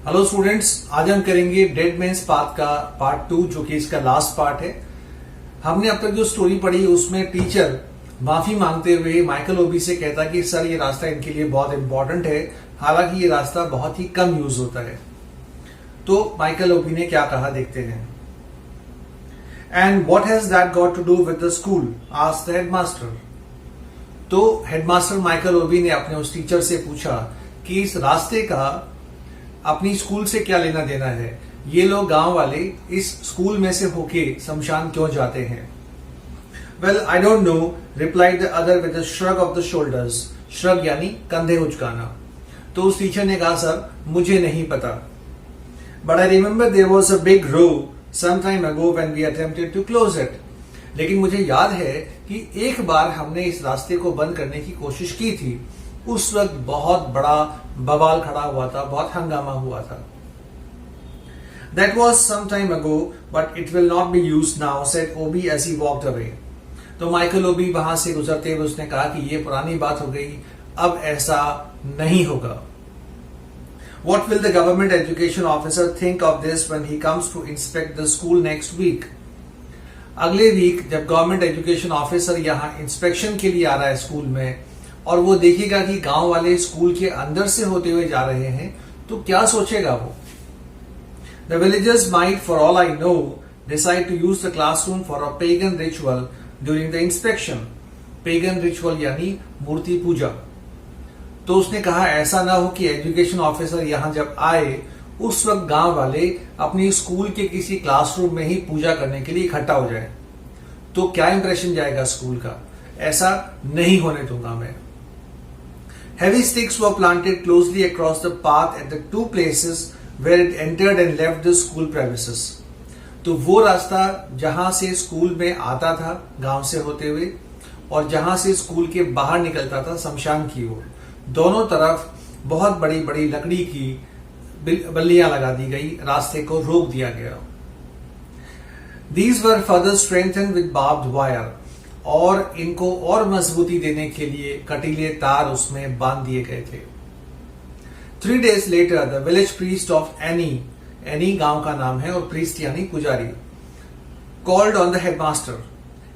Hello students, आज हम करेंगे डेड मैन्स पाथ का पार्ट 2, जो कि इसका लास्ट पार्ट है। हमने अब तक जो स्टोरी पढ़ी उसमें टीचर माफी मांगते हुए माइकल ओबी से कहता कि सर ये रास्ता इनके लिए बहुत इंपॉर्टेंट है, हालांकि ये रास्ता बहुत ही कम यूज होता है। तो माइकल ओबी ने क्या कहा देखते हैं। And what has that got to do with the school, asked the headmaster. तो हेडमास्टर माइकल ओबी ने अपने उस टीचर से पूछा कि इस रास्ते का अपनी स्कूल से क्या लेना देना है, ये लोग गांव वाले इस स्कूल में से होके शमशान क्यों जाते हैं। Well I don't know, replied the other with a shrug of the shoulders. Shrug यानी कंधे उचकाना। तो उस टीचर ने कहा सर मुझे नहीं पता, but I remember there was a big row some time ago when we attempted to close it. लेकिन मुझे याद है कि एक बार हमने इस रास्ते को बंद करने की कोशिश की थी। उस वक्त बहुत बड़ा बवाल खड़ा हुआ था, बहुत हंगामा हुआ था। That was some time ago, but it will not be used now, said Obi as he walked away. तो माइकल ओबी वहां से गुजरते हुए उसने कहा कि ये पुरानी बात हो गई, अब ऐसा नहीं होगा। What will the government education officer think of this when he comes to inspect the school next week? अगले वीक जब गवर्नमेंट एजुकेशन ऑफिसर यहाँ इंस्पेक्शन के लिए आ रहा है स्कूल में, और वो देखेगा कि गांव वाले स्कूल के अंदर से होते हुए जा रहे हैं, तो क्या सोचेगा वो। The villagers might for all I know decide to use the classroom for a pagan ritual during the inspection. Pagan ritual यानी मूर्ति पूजा। तो उसने कहा ऐसा ना हो कि एजुकेशन ऑफिसर यहां जब आए उस वक्त गांव वाले अपनी स्कूल के किसी क्लासरूम में ही पूजा करने के लिए इकट्ठा हो जाए, तो क्या इंप्रेशन जाएगा स्कूल का। ऐसा नहीं होने दूंगा मैं। Heavy sticks were planted closely across the path at the two places where it entered and left the school premises. तो वो रास्ता जहां से स्कूल में आता था गांव से होते हुए, और जहां से स्कूल के बाहर निकलता था शमशान की ओर, दोनों तरफ बहुत बड़ी बड़ी लकड़ी की बल्लियां लगा दी गई, रास्ते को रोक दिया गया। These were further strengthened with barbed wire. और इनको और मजबूती देने के लिए कटीले तार उसमें बांध दिए गए थे। 3 days later, the village priest of any गांव का नाम है और priest यानी पुजारी, called on the headmaster.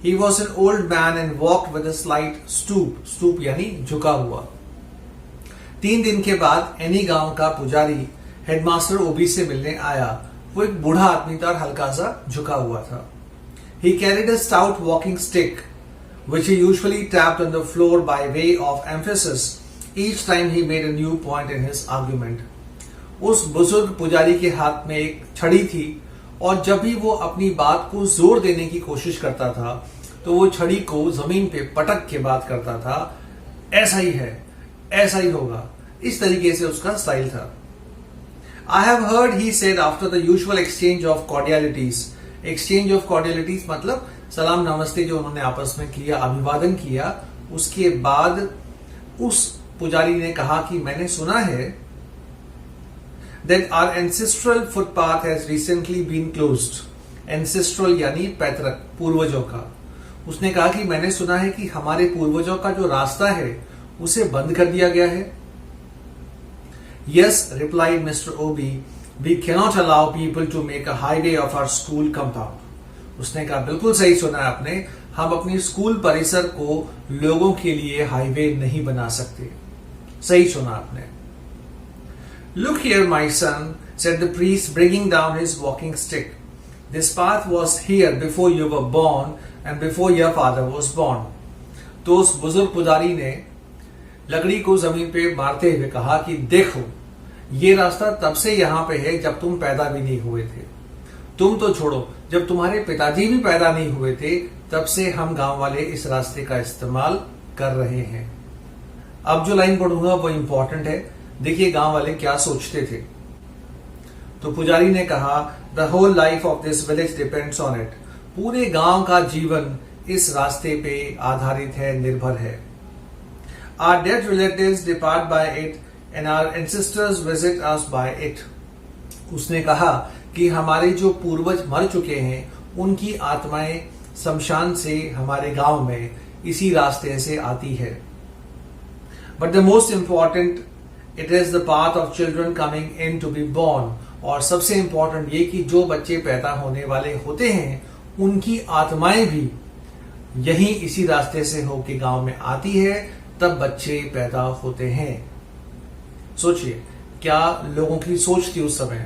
He was an old man and walked with a slight stoop यानी झुका हुआ। 3 दिन के बाद एनी गांव का पुजारी हेडमास्टर ओबी से मिलने आया। वो एक बूढ़ा आदमी था और हल्का सा झुका हुआ था। He carried a stout walking stick, which he usually tapped on the floor by way of emphasis each time he made a new point in his argument. उस बुजुर्ग पुजारी के हाथ में एक छड़ी थी, और जब भी वो अपनी बात को जोर देने की कोशिश करता था तो वो छड़ी को जमीन पे पटक के बात करता था। ऐसा ही है, ऐसा ही होगा, इस तरीके से उसका स्टाइल था। I have heard, he said after the usual exchange of cordialities. Exchange of cordialities मतलब सलाम नमस्ते जो उन्होंने आपस में किया, अभिवादन किया, उसके बाद उस पुजारी ने कहा कि मैंने सुना है that our ancestral footpath has recently been closed. Ancestral यानी पैतृक, पूर्वजों का। उसने कहा कि मैंने सुना है कि हमारे पूर्वजों का जो रास्ता है उसे बंद कर दिया गया है। Yes, replied Mr. Obi, we cannot allow people to make a highway of our school compound. उसने कहा बिल्कुल सही सुना आपने, हम अपनी स्कूल परिसर को लोगों के लिए हाईवे नहीं बना सकते। सही सुना आपने। Look here, my son, said the priest, bringing down his walking stick. This path was here before you were born and before your father was born. तो उस बुजुर्ग पुजारी ने लकड़ी को जमीन पे मारते हुए कहा कि देखो, ये रास्ता तब से यहां पे है जब तुम पैदा भी नहीं हुए थे। तुम तो छोड़ो, जब तुम्हारे पिताजी भी पैदा नहीं हुए थे तब से हम गांव वाले इस रास्ते का इस्तेमाल कर रहे हैं। अब जो लाइन पढ़ूंगा वो इंपॉर्टेंट है, देखिए गांव वाले क्या सोचते थे। तो पुजारी ने कहा the whole life of this village depends on it. पूरे गांव का जीवन इस रास्ते पे आधारित है, निर्भर है। Our dead relatives depart by it and our ancestors visit us by it. उसने कहा कि हमारे जो पूर्वज मर चुके हैं उनकी आत्माएं शमशान से हमारे गांव में इसी रास्ते से आती है। But the most important it is the path of children coming in to be born. और सबसे इंपॉर्टेंट ये कि जो बच्चे पैदा होने वाले होते हैं उनकी आत्माएं भी यही इसी रास्ते से होके गांव में आती है, तब बच्चे पैदा होते हैं। सोचिए क्या लोगों की सोच थी उस समय।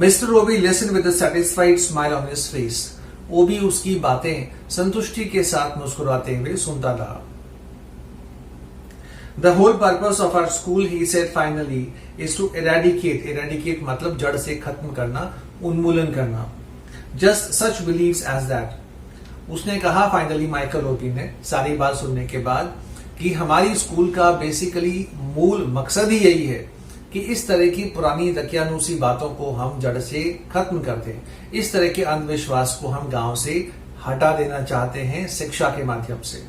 Mister Obi listen with a satisfied smile on his face. Obi उसकी बातें संतुष्टि के साथ मुस्कुराते हुए सुनता रहा। The whole purpose of our school, he said finally, is to eradicate मतलब जड़ से खत्म करना, उन्मूलन करना, just such beliefs as that। उसने कहा फाइनली माइकल ओबी ने सारी बात सुनने के बाद कि हमारी स्कूल का बेसिकली मूल मकसद ही यही है कि इस तरह की पुरानी दकियानूसी बातों को हम जड़ से खत्म कर दें। इस तरह के अंधविश्वास को हम गांव से हटा देना चाहते हैं शिक्षा के माध्यम से।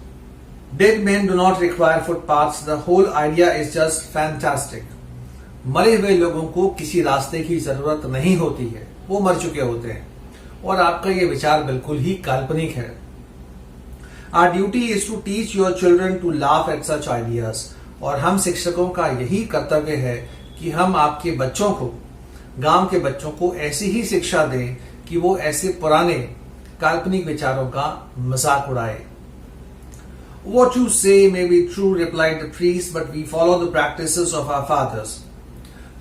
Dead men do not require footpaths. The whole idea is just fantastic. मरे हुए लोगों को किसी रास्ते की जरूरत नहीं होती है, वो मर चुके होते हैं। और आपका ये विचार बिल्कुल ही काल्पनिक है। Our duty is to teach your children to laugh at such ideas. और हम शिक्षकों का यही कर्तव्य है कि हम आपके बच्चों को, गांव के बच्चों को ऐसी ही शिक्षा दें कि वो ऐसे पुराने काल्पनिक विचारों का मजाक उड़ाए। What you say may be true, replied the priest, but we follow the practices of our fathers.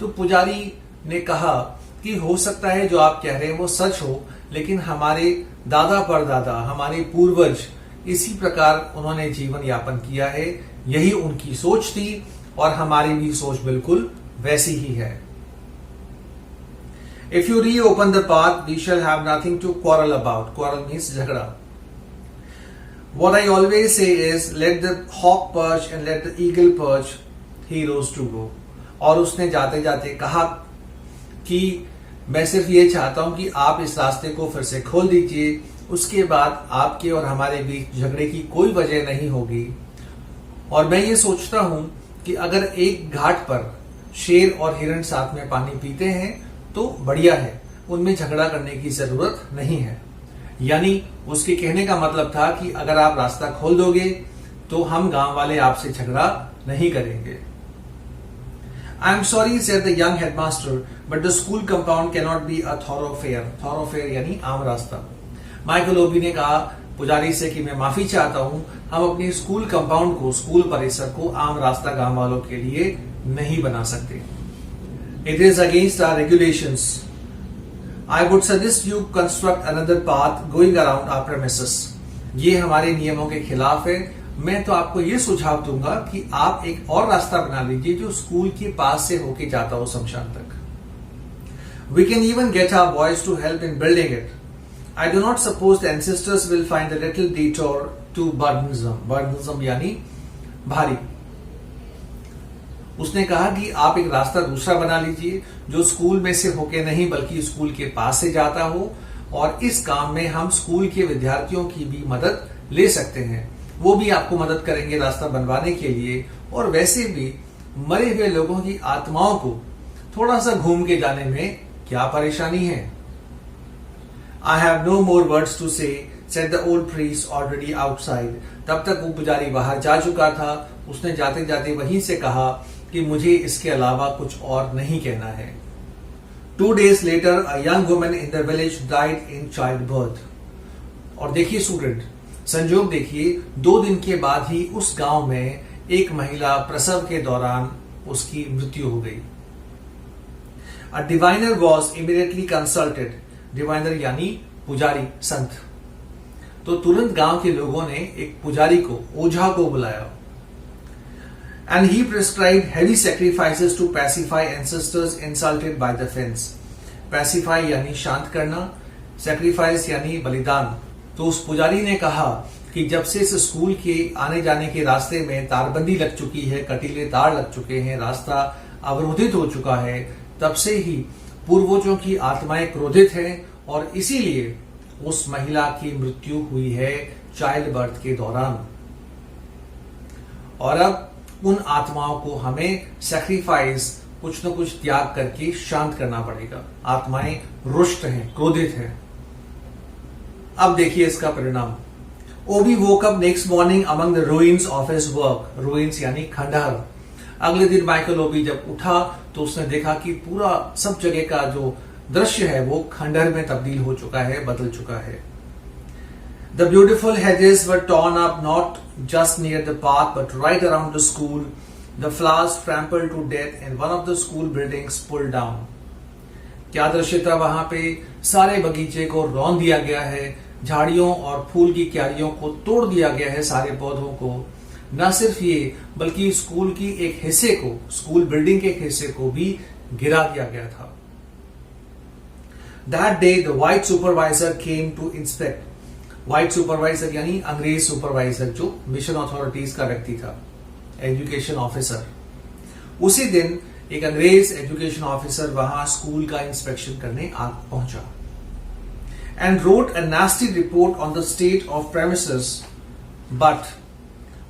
तो पुजारी ने कहा कि हो सकता है जो आप कह रहे हैं वो सच हो, लेकिन हमारे दादा परदादा, हमारे पूर्वज इसी प्रकार उन्होंने जीवन यापन किया है, यही उनकी सोच थी और हमारी भी सोच बिल्कुल वैसी ही है। If you reopen the path, we shall have nothing to quarrel about. Quarrel means झगड़ा। What I always say is, let the hawk perch and let the eagle perch, he rose to go. और उसने जाते जाते कहा कि मैं सिर्फ ये चाहता हूं कि आप इस रास्ते को फिर से खोल दीजिए, उसके बाद आपके और हमारे बीच झगड़े की कोई वजह नहीं होगी। और मैं ये सोचता हूं कि अगर एक घाट पर शेर और हिरण साथ में पानी पीते हैं तो बढ़िया है, उनमें झगड़ा करने की जरूरत नहीं है। यानी उसके कहने का मतलब था कि अगर आप रास्ता खोल दोगे तो हम गांव वाले आपसे झगड़ा नहीं करेंगे। I am sorry said the young headmaster, but the school compound can not be a थॉरोफेयर। थॉरोफेयर यानी आम रास्ता। माइकल ओबी ने कहा पुजारी से कि मैं माफी चाहता हूं, हम अपनी स्कूल कंपाउंड को, स्कूल परिसर को आम रास्ता गांव वालों के लिए नहीं बना सकते। It is against our regulations. I would suggest you construct another path going around our premises. ये हमारे नियमों के खिलाफ है। मैं तो आपको ये सुझाव दूंगा कि आप एक और रास्ता बना लीजिए जो स्कूल के पास से होके जाता हो शमशान तक। We can even get our boys to help in building it. I do not suppose the ancestors will find a little detour too burdensome. Burdensome यानी भारी। उसने कहा कि आप एक रास्ता दूसरा बना लीजिए जो स्कूल में से होके नहीं बल्कि स्कूल के पास से जाता हो, और इस काम में हम स्कूल के विद्यार्थियों की भी मदद ले सकते हैं। वो भी आपको मदद करेंगे रास्ता बनवाने के लिए, और वैसे भी मरे हुए लोगों की आत्माओं को थोड़ा सा घूम के जाने में क्या परेशानी है। I have no more words to say, said the old priest already outside. तब तक वो पुजारी बाहर जा चुका था। उसने जाते जाते वहीं से कहा कि मुझे इसके अलावा कुछ और नहीं कहना है। 2 days later, a young woman in the village died in childbirth. और देखिए स्टूडेंट, संजोग देखिए, 2 दिन के बाद ही उस गांव में एक महिला प्रसव के दौरान उसकी मृत्यु हो गई। A diviner was immediately consulted. Diviner यानी पुजारी, संत। तो तुरंत गांव के लोगों ने एक पुजारी को, ओझा को बुलाया। And he prescribed heavy sacrifices to pacify ancestors insulted by the fence. Pacify यानी शांत करना, sacrifice यानी बलिदान। तो उस पुजारी ने कहा कि जब से इस स्कूल के आने जाने के रास्ते में तारबंदी लग चुकी है, कटीले तार लग चुके हैं, रास्ता अवरोधित हो चुका है, तब से ही पूर्वजों की आत्माएं क्रोधित हैं और इसीलिए उस महिला की मृत्यु हुई है चाइल्ड बर्थ के दौरान। और अब उन आत्माओं को हमें सैक्रिफाइस, कुछ न कुछ त्याग करके शांत करना पड़ेगा। आत्माएं रुष्ट हैं, क्रोधित हैं। अब देखिए इसका परिणाम। ओबी woke up next morning among the ruins of his work. Ruins यानी खंडहर। अगले दिन माइकल ओबी जब उठा तो उसने देखा कि पूरा सब जगह का जो दृश्य है वो खंडहर में तब्दील हो चुका है, बदल चुका है। The beautiful hedges were torn up not just near the path but right around the school. The flowers trampled to death and one of the school buildings pulled down. क्या दृश्य था वहां पे, सारे बगीचे को रौंद दिया गया है, झाड़ियों और फूल की क्यारियों को तोड़ दिया गया है, सारे पौधों को। न सिर्फ ये बल्कि स्कूल की एक हिस्से को, स्कूल बिल्डिंग के हिस्से को भी गिरा दिया गया था। That day the white supervisor came to inspect. White supervisor यानी अंग्रेज सुपरवाइजर, जो मिशन अथॉरिटीज का व्यक्ति था, एजुकेशन ऑफिसर। उसी दिन एक अंग्रेज एजुकेशन ऑफिसर वहां स्कूल का इंस्पेक्शन करने पहुंचा and wrote a nasty report on the state of premises but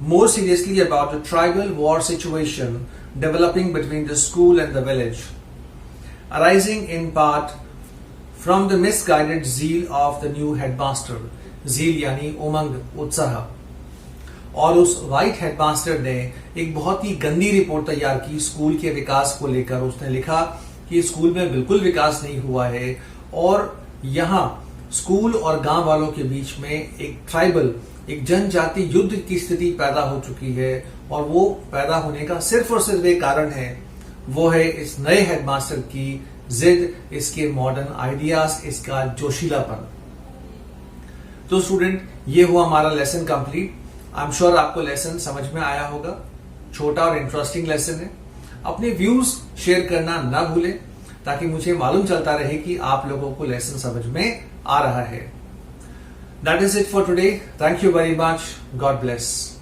more seriously about the tribal war situation developing between the school and the village, arising in part from the misguided zeal of the new headmaster. zeal यानी उमंग, उत्साह। और उस white headmaster ने एक बहुत ही गंदी report तैयार की स्कूल के विकास को लेकर। उसने लिखा कि स्कूल में बिल्कुल विकास नहीं हुआ है और यहाँ स्कूल और गांव वालों के बीच में एक ट्राइबल, एक जनजाति युद्ध की स्थिति पैदा हो चुकी है। और वो पैदा होने का सिर्फ और सिर्फ एक कारण है, वो है इस नए हेडमास्टर की जिद, इसके मॉडर्न आइडियाज, इसका जोशीलापन। तो स्टूडेंट, ये हुआ हमारा lesson complete. I am sure आपको लेसन समझ में आया होगा। छोटा और इंटरेस्टिंग लेसन है। अपने व्यूज शेयर करना ना भूलें ताकि मुझे मालूम चलता रहे कि आप लोगों को लेसन समझ में आ रहा है। That is it for today. Thank you very much. God bless.